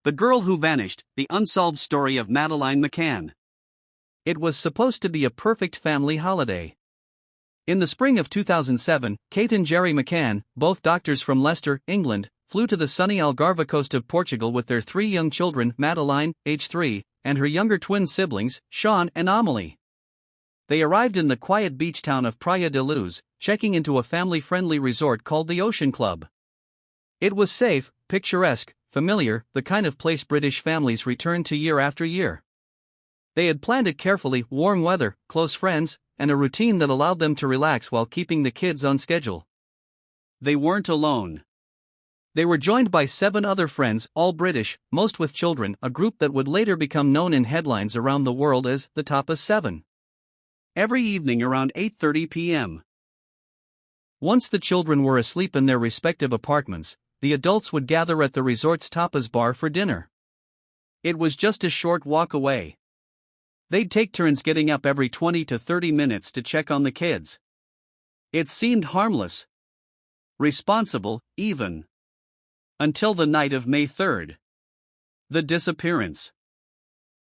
The Girl Who Vanished, the unsolved story of Madeleine McCann. It was supposed to be a perfect family holiday. In the spring of 2007, Kate and Gerry McCann, both doctors from Leicester, England, flew to the sunny Algarve coast of Portugal with their 3 young children, Madeleine, age 3, and her younger twin siblings, Sean and Amelie. They arrived in the quiet beach town of Praia de Luz, checking into a family-friendly resort called the Ocean Club. It was safe, picturesque, familiar, the kind of place British families return to year after year. They had planned it carefully: warm weather, close friends, and a routine that allowed them to relax while keeping the kids on schedule. They weren't alone. They were joined by 7 other friends, all British, most with children, a group that would later become known in headlines around the world as the Tapas 7. Every evening around 8:30 p.m. Once the children were asleep in their respective apartments, the adults would gather at the resort's tapas bar for dinner. It was just a short walk away. They'd take turns getting up every 20 to 30 minutes to check on the kids. It seemed harmless, responsible, even. Until the night of May 3rd. The disappearance.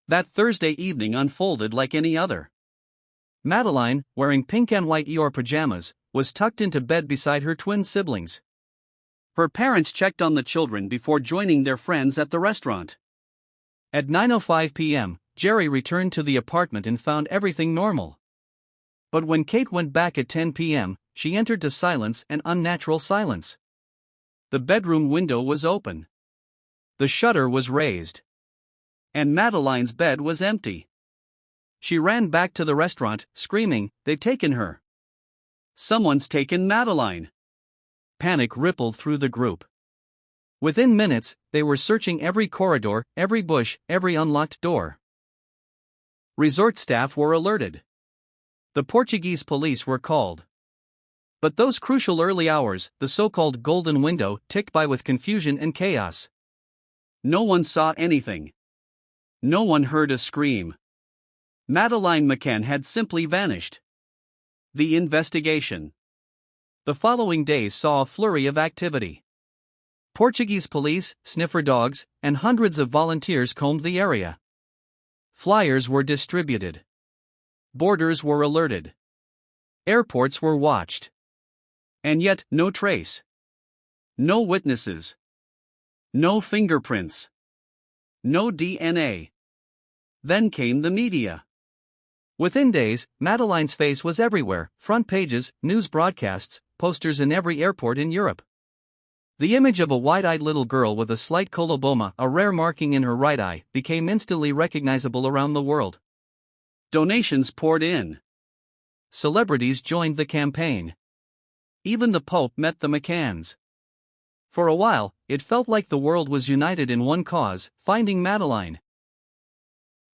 That Thursday evening unfolded like any other. Madeleine, wearing pink and white Eeyore pajamas, was tucked into bed beside her twin siblings. Her parents checked on the children before joining their friends at the restaurant. At 9:05 p.m., Gerry returned to the apartment and found everything normal. But when Kate went back at 10 p.m., she entered to silence, an unnatural silence. The bedroom window was open. The shutter was raised. And Madeleine's bed was empty. She ran back to the restaurant, screaming, "They've taken her! Someone's taken Madeleine!" Panic rippled through the group. Within minutes, they were searching every corridor, every bush, every unlocked door. Resort staff were alerted. The Portuguese police were called. But those crucial early hours, the so-called golden window, ticked by with confusion and chaos. No one saw anything. No one heard a scream. Madeleine McCann had simply vanished. The investigation. The following days saw a flurry of activity. Portuguese police, sniffer dogs, and hundreds of volunteers combed the area. Flyers were distributed. Borders were alerted. Airports were watched. And yet, no trace. No witnesses. No fingerprints. No DNA. Then came the media. Within days, Madeleine's face was everywhere: front pages, news broadcasts, posters in every airport in Europe. The image of a wide-eyed little girl with a slight coloboma, a rare marking in her right eye, became instantly recognizable around the world. Donations poured in. Celebrities joined the campaign. Even the Pope met the McCanns. For a while, it felt like the world was united in one cause: finding Madeleine.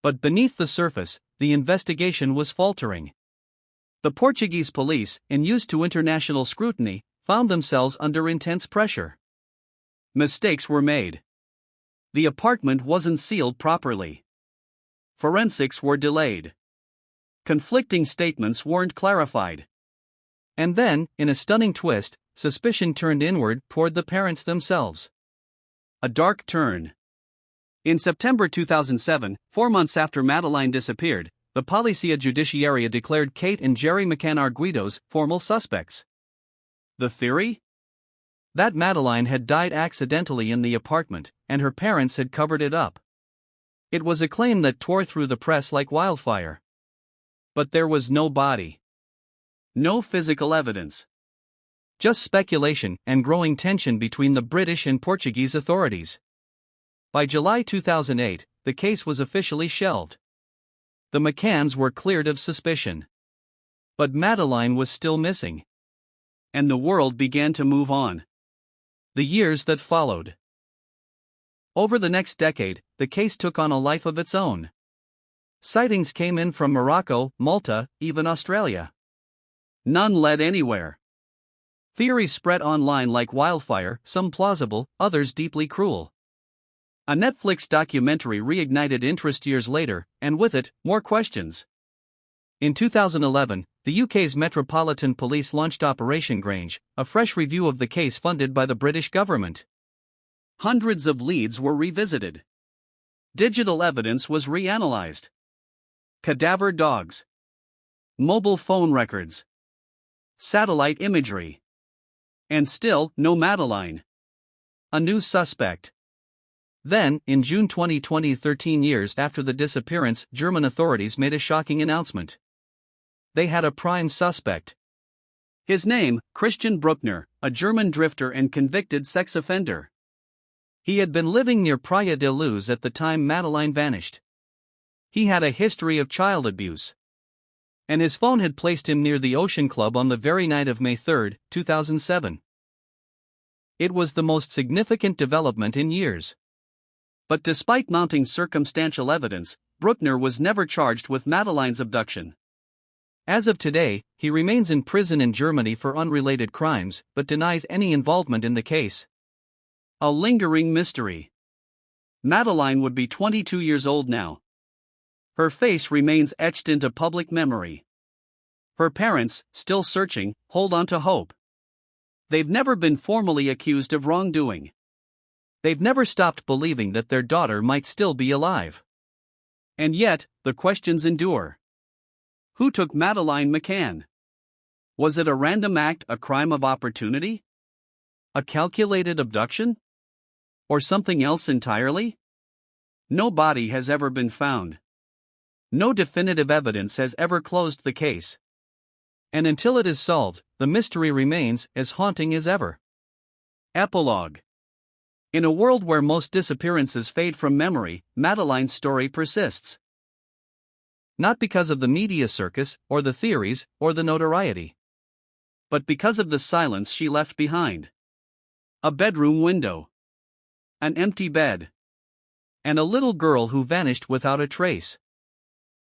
But beneath the surface, the investigation was faltering. The Portuguese police, unused to international scrutiny, found themselves under intense pressure. Mistakes were made. The apartment wasn't sealed properly. Forensics were delayed. Conflicting statements weren't clarified. And then, in a stunning twist, suspicion turned inward toward the parents themselves. A dark turn. In September 2007, 4 months after Madeleine disappeared, the Polícia Judiciária declared Kate and Gerry McCann arguidos, formal suspects. The theory? That Madeleine had died accidentally in the apartment, and her parents had covered it up. It was a claim that tore through the press like wildfire. But there was no body. No physical evidence. Just speculation and growing tension between the British and Portuguese authorities. By July 2008, the case was officially shelved. The McCanns were cleared of suspicion. But Madeleine was still missing. And the world began to move on. The years that followed. Over the next decade, the case took on a life of its own. Sightings came in from Morocco, Malta, even Australia. None led anywhere. Theories spread online like wildfire, some plausible, others deeply cruel. A Netflix documentary reignited interest years later, and with it, more questions. In 2011, the UK's Metropolitan Police launched Operation Grange, a fresh review of the case funded by the British government. Hundreds of leads were revisited. Digital evidence was reanalyzed. Cadaver dogs. Mobile phone records. Satellite imagery. And still, no Madeline. A new suspect. Then, in June 2020, 13 years after the disappearance, German authorities made a shocking announcement. They had a prime suspect. His name, Christian Bruckner, a German drifter and convicted sex offender. He had been living near Praia de Luz at the time Madeline vanished. He had a history of child abuse. And his phone had placed him near the Ocean Club on the very night of May 3, 2007. It was the most significant development in years. But despite mounting circumstantial evidence, Bruckner was never charged with Madeline's abduction. As of today, he remains in prison in Germany for unrelated crimes, but denies any involvement in the case. A lingering mystery. Madeline would be 22 years old now. Her face remains etched into public memory. Her parents, still searching, hold on to hope. They've never been formally accused of wrongdoing. They've never stopped believing that their daughter might still be alive. And yet, the questions endure. Who took Madeline McCann? Was it a random act, a crime of opportunity? A calculated abduction? Or something else entirely? No body has ever been found. No definitive evidence has ever closed the case. And until it is solved, the mystery remains as haunting as ever. Epilogue. In a world where most disappearances fade from memory, Madeline's story persists. Not because of the media circus, or the theories, or the notoriety. But because of the silence she left behind. A bedroom window. An empty bed. And a little girl who vanished without a trace.